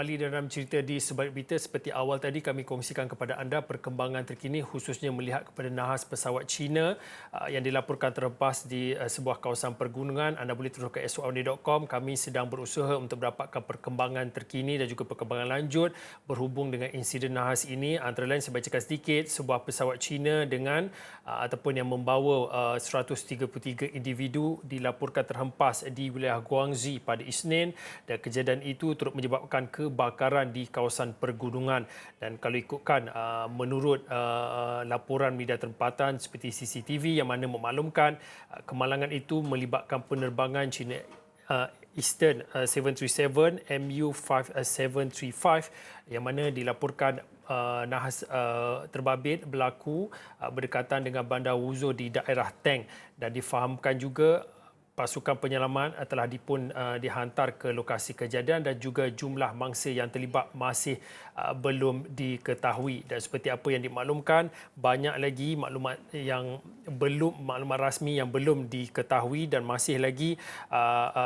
kembali dalam cerita di Sebalik Berita. Seperti awal tadi kami kongsikan kepada anda perkembangan terkini khususnya melihat kepada nahas pesawat Cina yang dilaporkan terlepas di sebuah kawasan pergunungan. Anda boleh terus ke eswawni.com. Kami sedang berusaha untuk mendapatkan perkembangan terkini dan juga perkembangan lanjut berhubung dengan insiden nahas ini. Antara lain saya bacakan sedikit, sebuah pesawat Cina dengan ataupun yang membawa 133 individu dilaporkan terhempas di wilayah Guangxi pada Isnin, dan kejadian itu turut menyebabkan kebakaran di kawasan pergunungan. Dan kalau ikutkan menurut laporan media tempatan seperti CCTV yang mana memaklumkan kemalangan itu melibatkan penerbangan China Eastern 737 MU5735 yang mana dilaporkan nahas terbabit berlaku berdekatan dengan bandar Wuzhou di daerah Teng, dan difahamkan juga pasukan penyelamat telah dihantar ke lokasi kejadian dan juga jumlah mangsa yang terlibat masih belum diketahui. Dan seperti apa yang dimaklumkan, banyak lagi maklumat rasmi yang belum diketahui dan masih lagi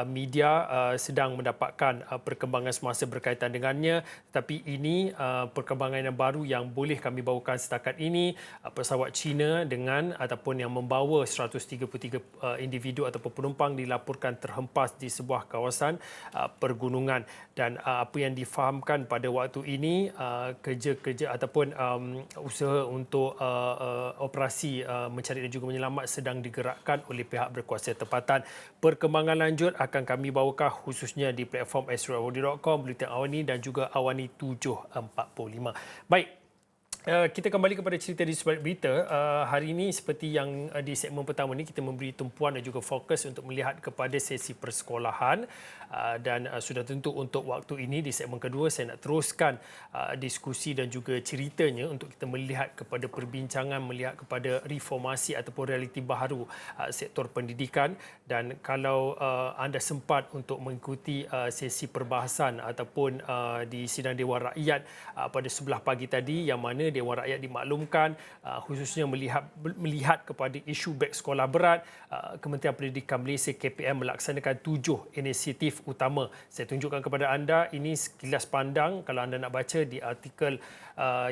media sedang mendapatkan perkembangan semasa berkaitan dengannya. Tapi ini perkembangan yang baru yang boleh kami bawakan setakat ini. Pesawat Cina dengan ataupun yang membawa 133 individu ataupun penumpang dilaporkan terhempas di sebuah kawasan pergunungan. Dan apa yang difahamkan pada waktu ini, kerja-kerja ataupun usaha untuk operasi mencari dan juga menyelamat sedang digerakkan oleh pihak berkuasa tempatan. Perkembangan lanjut akan kami bawakan khususnya di platform eswawni.com, Bulletin Awani dan juga Awani 745. Baik. Kita kembali kepada cerita di Sebalik Berita. Hari ini seperti yang di segmen pertama ini kita memberi tumpuan dan juga fokus untuk melihat kepada sesi persekolahan, dan sudah tentu untuk waktu ini di segmen kedua saya nak teruskan diskusi dan juga ceritanya untuk kita melihat kepada perbincangan, melihat kepada reformasi ataupun realiti baharu sektor pendidikan. Dan kalau anda sempat untuk mengikuti sesi perbahasan ataupun di sidang Dewan Rakyat pada sebelah pagi tadi, yang mana Dewan Rakyat dimaklumkan khususnya melihat kepada isu beg sekolah berat, Kementerian Pendidikan Malaysia KPM melaksanakan 7 inisiatif utama. Saya tunjukkan kepada anda ini sekilas pandang kalau anda nak baca di artikel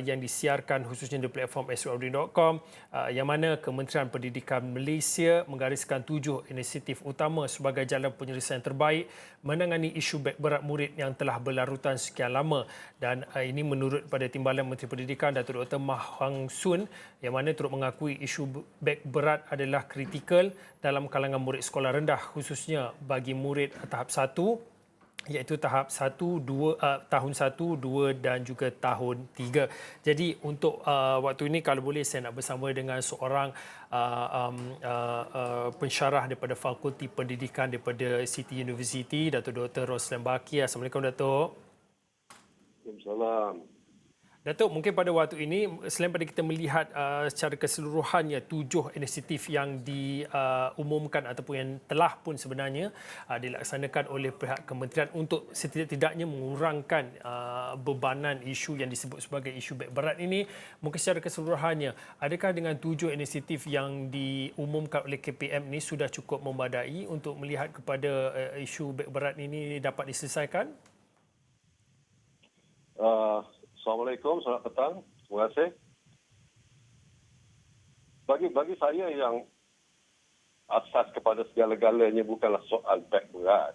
yang disiarkan khususnya di platform eswawni.com, yang mana Kementerian Pendidikan Malaysia menggariskan 7 inisiatif utama sebagai jalan penyelesaian terbaik menangani isu beg berat murid yang telah berlarutan sekian lama. Dan ini menurut pada Timbalan Menteri Pendidikan Datuk Dr. Mah Hang Sun, yang mana turut mengakui isu beg berat adalah kritikal dalam kalangan murid sekolah rendah, khususnya bagi murid tahap 1, iaitu tahap 1, 2, tahun 1, 2 dan juga tahun 3. Jadi untuk waktu ini kalau boleh saya nak bersama dengan seorang pensyarah daripada Fakulti Pendidikan daripada City University, Datuk Dr. Roslan Baki. Assalamualaikum Datuk. Waalaikumsalam. Datuk, mungkin pada waktu ini selain pada kita melihat secara keseluruhannya 7 inisiatif yang diumumkan ataupun yang telah pun sebenarnya dilaksanakan oleh pihak kementerian untuk setidak-tidaknya mengurangkan bebanan isu yang disebut sebagai isu beg berat ini, mungkin secara keseluruhannya adakah dengan 7 inisiatif yang diumumkan oleh KPM ini sudah cukup memadai untuk melihat kepada isu beg berat ini dapat diselesaikan? Assalamualaikum, selamat petang. Terima kasih. Bagi saya yang asas kepada segala-galanya bukanlah soal beg berat.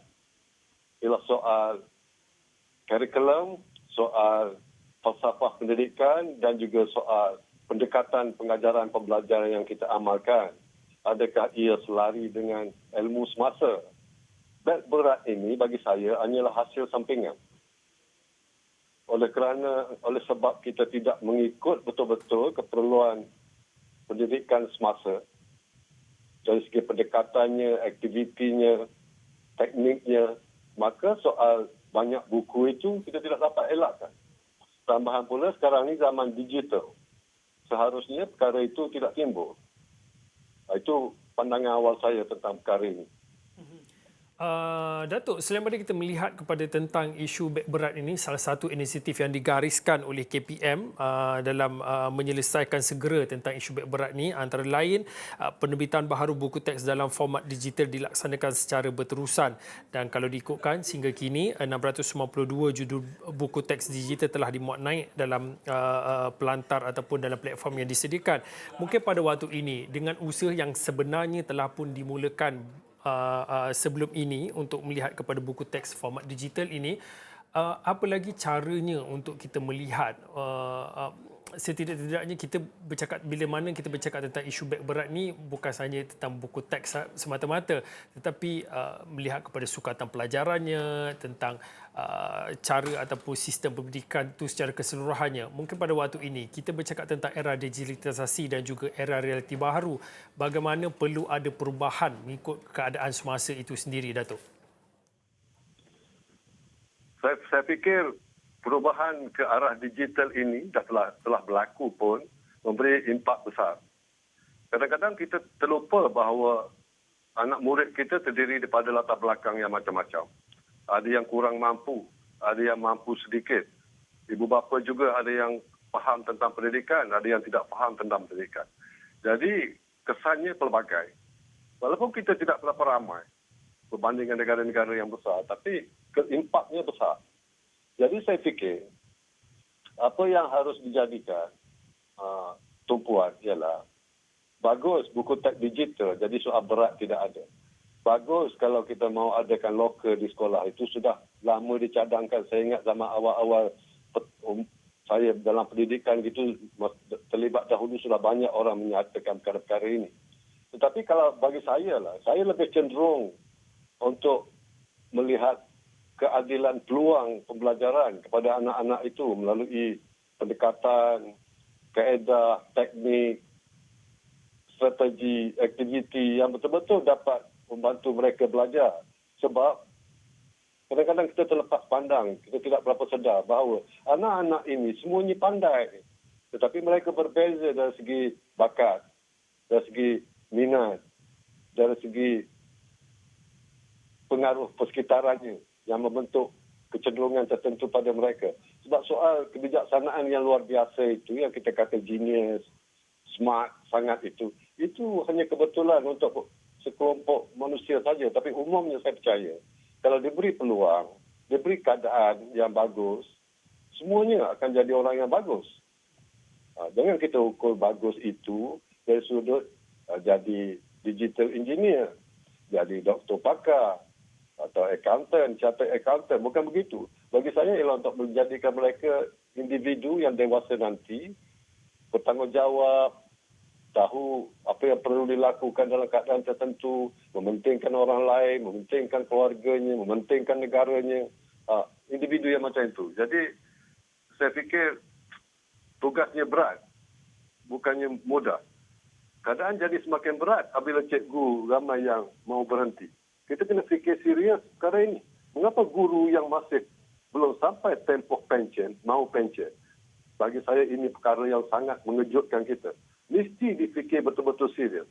Ialah soal kurikulum, soal falsafah pendidikan dan juga soal pendekatan pengajaran pembelajaran yang kita amalkan. Adakah ia selari dengan ilmu semasa? Beg berat ini bagi saya hanyalah hasil sampingan. Oleh sebab kita tidak mengikut betul-betul keperluan pendidikan semasa dari segi pendekatannya, aktivitinya, tekniknya, maka soal banyak buku itu kita tidak dapat elakkan. Tambahan pula sekarang ni zaman digital. Seharusnya perkara itu tidak timbul. Itu pandangan awal saya tentang perkara ini. Datuk, selain daripada kita melihat kepada tentang isu beg berat ini, salah satu inisiatif yang digariskan oleh KPM dalam menyelesaikan segera tentang isu beg berat ini, antara lain penerbitan baharu buku teks dalam format digital dilaksanakan secara berterusan. Dan kalau diikutkan, sehingga kini 692 judul buku teks digital telah dimuat naik dalam pelantar ataupun dalam platform yang disediakan. Mungkin pada waktu ini, dengan usaha yang sebenarnya telah pun dimulakan sebelum ini untuk melihat kepada buku teks format digital ini, apa lagi caranya untuk kita melihat setidak-tidaknya kita bercakap, bila mana kita bercakap tentang isu beg berat ni bukan sahaja tentang buku teks semata-mata, tetapi melihat kepada sukatan pelajarannya, tentang cara ataupun sistem pendidikan itu secara keseluruhannya. Mungkin pada waktu ini kita bercakap tentang era digitalisasi dan juga era realiti baharu, bagaimana perlu ada perubahan mengikut keadaan semasa itu sendiri, Datuk? Saya fikir perubahan ke arah digital ini telah berlaku pun memberi impak besar. Kadang-kadang kita terlupa bahawa anak murid kita terdiri daripada latar belakang yang macam-macam. Ada yang kurang mampu, ada yang mampu sedikit. Ibu bapa juga ada yang faham tentang pendidikan, ada yang tidak faham tentang pendidikan. Jadi kesannya pelbagai. Walaupun kita tidak berapa ramai berbanding dengan negara-negara yang besar, tapi impaknya besar. Jadi saya fikir apa yang harus dijadikan tumpuan ialah bagus buku teks digital, jadi soal berat tidak ada. Bagus kalau kita mau adakan lokal di sekolah, itu sudah lama dicadangkan. Saya ingat zaman awal-awal saya dalam pendidikan gitu terlibat dahulu, sudah banyak orang menyatakan perkara-perkara ini. Tetapi kalau bagi saya lah, saya lebih cenderung untuk melihat keadilan peluang pembelajaran kepada anak-anak itu melalui pendekatan, kaedah, teknik, strategi, aktiviti yang betul-betul dapat membantu mereka belajar. Sebab kadang-kadang kita terlepas pandang, kita tidak berapa sedar bahawa anak-anak ini semuanya pandai. Tetapi mereka berbeza dari segi bakat, dari segi minat, dari segi pengaruh persekitarannya yang membentuk kecenderungan tertentu pada mereka. Sebab soal kebijaksanaan yang luar biasa itu, yang kita kata genius, smart sangat itu hanya kebetulan untuk sekelompok manusia saja. Tapi umumnya saya percaya, kalau diberi peluang, diberi keadaan yang bagus, semuanya akan jadi orang yang bagus. Jangan kita ukur bagus itu dari sudut jadi digital engineer, jadi doktor pakar, atau accountant, chartered accountant. Bukan begitu. Bagi saya ialah untuk menjadikan mereka individu yang dewasa nanti, bertanggungjawab, tahu apa yang perlu dilakukan dalam keadaan tertentu, mementingkan orang lain, mementingkan keluarganya, mementingkan negaranya. Individu yang macam itu. Jadi, saya fikir tugasnya berat, bukannya mudah. Keadaan jadi semakin berat apabila cikgu ramai yang mau berhenti. Kita kena fikir serius perkara ini. Mengapa guru yang masih belum sampai tempoh pension, mau pension? Bagi saya ini perkara yang sangat mengejutkan kita. Mesti difikir betul-betul serius.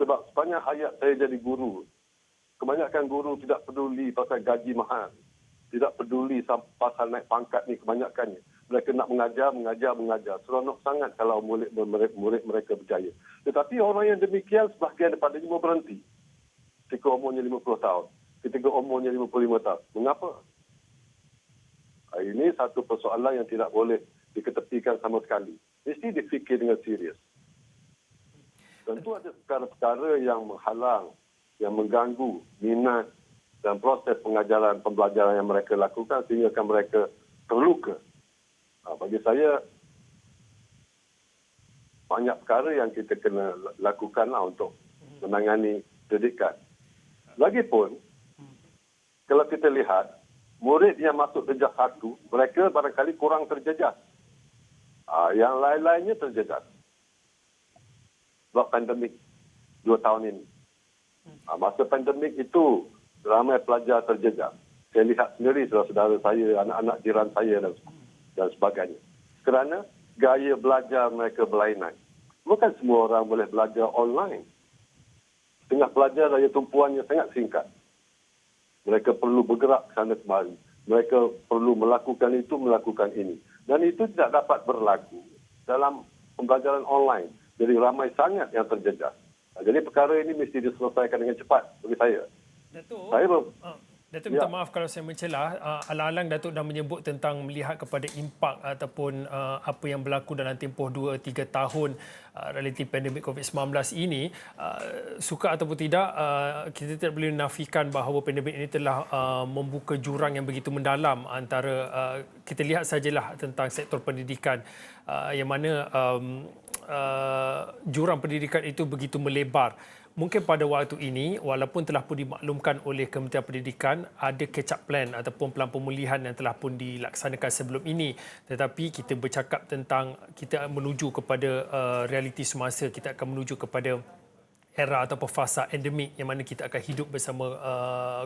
Sebab sepanjang hayat saya jadi guru, kebanyakan guru tidak peduli pasal gaji mahal. Tidak peduli pasal naik pangkat ni kebanyakannya. Mereka nak mengajar. Seronok sangat kalau murid mereka berjaya. Tetapi orang yang demikian, sebahagian daripadanya mau berhenti. Ketika umurnya 50 tahun. Ketika umurnya 55 tahun. Mengapa? Ini satu persoalan yang tidak boleh diketepikan sama sekali. Mesti difikir dengan serius. Tentu ada perkara-perkara yang menghalang, yang mengganggu minat dan proses pengajaran pembelajaran yang mereka lakukan sehingga mereka terluka. Bagi saya, banyak perkara yang kita kena lakukanlah untuk menangani pendidikan. Lagipun, kalau kita lihat, murid yang masuk darjah 1, mereka barangkali kurang terjejas. Yang lain-lainnya terjejas. Sebab pandemik 2 tahun ini. Masa pandemik itu, ramai pelajar terjejas. Saya lihat sendiri saudara-saudara saya, anak-anak jiran saya dan sebagainya. Kerana gaya belajar mereka berlainan. Bukan semua orang boleh belajar online. Tengah pelajar daya tumpuannya sangat singkat. Mereka perlu bergerak sana kemari. Mereka perlu melakukan itu, melakukan ini. Dan itu tidak dapat berlaku dalam pembelajaran online. Jadi ramai sangat yang terjejas. Jadi perkara ini mesti diselesaikan dengan cepat bagi saya. Datuk, Saya Datuk minta maaf kalau saya mencelah. Alang-alang Datuk dah menyebut tentang melihat kepada impak ataupun apa yang berlaku dalam tempoh 2-3 tahun relatif pandemik COVID-19 ini. Suka ataupun tidak, kita tidak boleh menafikan bahawa pandemik ini telah membuka jurang yang begitu mendalam antara, kita lihat sajalah tentang sektor pendidikan yang mana jurang pendidikan itu begitu melebar. Mungkin pada waktu ini, walaupun telah pun dimaklumkan oleh Kementerian Pendidikan, ada catch-up plan ataupun pelan pemulihan yang telah pun dilaksanakan sebelum ini. Tetapi kita bercakap tentang kita menuju kepada realiti semasa, kita akan menuju kepada era ataupun fasa endemik yang mana kita akan hidup bersama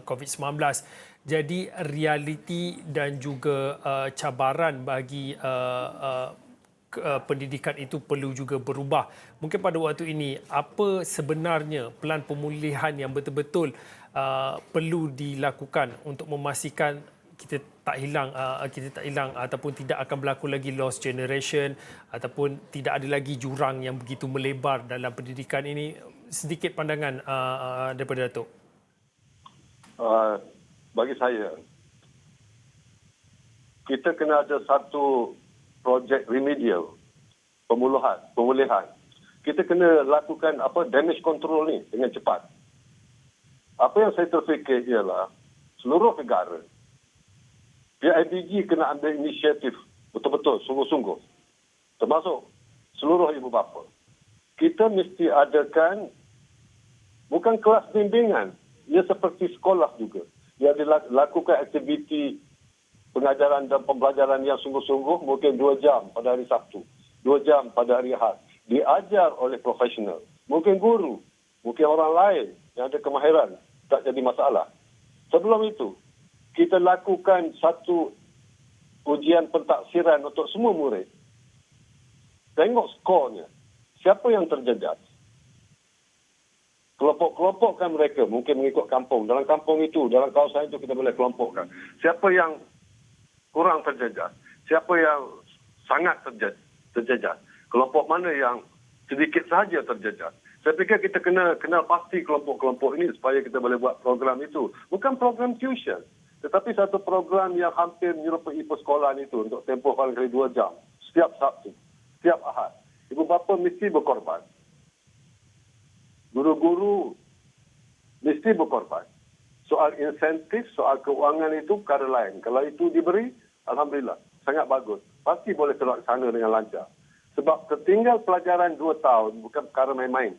COVID-19. Jadi realiti dan juga cabaran bagi pendidikan itu perlu juga berubah. Mungkin pada waktu ini, apa sebenarnya pelan pemulihan yang betul-betul perlu dilakukan untuk memastikan kita tak hilang ataupun tidak akan berlaku lagi lost generation ataupun tidak ada lagi jurang yang begitu melebar dalam pendidikan ini. Sedikit pandangan daripada Datuk. bagi saya, kita kena ada satu projek remedial, pemulihan. Kita kena lakukan damage control ni dengan cepat. Apa yang saya terfikir ialah seluruh negara, PIBG kena ambil inisiatif betul-betul, sungguh-sungguh. Termasuk seluruh ibu bapa. Kita mesti adakan bukan kelas bimbingan, ia seperti sekolah juga. Dia dilakukan aktiviti pengajaran dan pembelajaran yang sungguh-sungguh, mungkin 2 jam pada hari Sabtu, 2 jam pada hari Ahad. Diajar oleh profesional. Mungkin guru, mungkin orang lain yang ada kemahiran. Tak jadi masalah. Sebelum itu, kita lakukan satu ujian pentaksiran untuk semua murid. Tengok skornya. Siapa yang terjejas? Kelompok-kelompokkan mereka, mungkin mengikut kampung. Dalam kampung itu, dalam kawasan itu kita boleh kelompokkan. Siapa yang kurang terjejas? Siapa yang sangat terjejas? Kelompok mana yang sedikit sahaja terjejas? Saya fikir kita kenal pasti kelompok-kelompok ini supaya kita boleh buat program itu. Bukan program tuition, tetapi satu program yang hampir menyerupai persekolahan itu untuk tempoh paling kali 2 jam. Setiap Sabtu, setiap Ahad. Ibu bapa mesti berkorban. Guru-guru mesti berkorban. Soal insentif, soal keuangan itu perkara lain. Kalau itu diberi, alhamdulillah, sangat bagus. Pasti boleh terlaksana dengan lancar. Sebab tertinggal pelajaran 2 tahun bukan perkara main-main.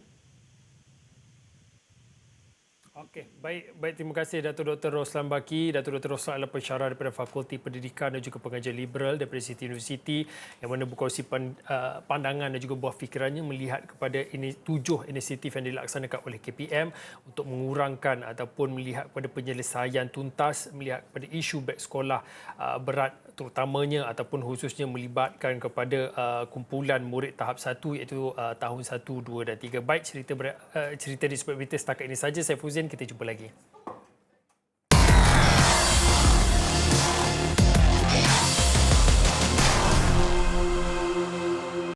Okey, baik terima kasih Datuk Dr. Roslan Baki. Datuk Dr. Roslan adalah pensyarah daripada Fakulti Pendidikan dan juga pengajar liberal daripada City University yang mana berkongsi pandangan dan juga buah fikirannya melihat kepada 7 inisiatif yang dilaksanakan oleh KPM untuk mengurangkan ataupun melihat kepada penyelesaian tuntas, melihat kepada isu beg sekolah berat terutamanya ataupun khususnya melibatkan kepada kumpulan murid tahap 1 iaitu tahun 1, 2 dan 3. Baik, cerita di Sebab Berita setakat ini saja. Saya Fuzin, kita jumpa lagi.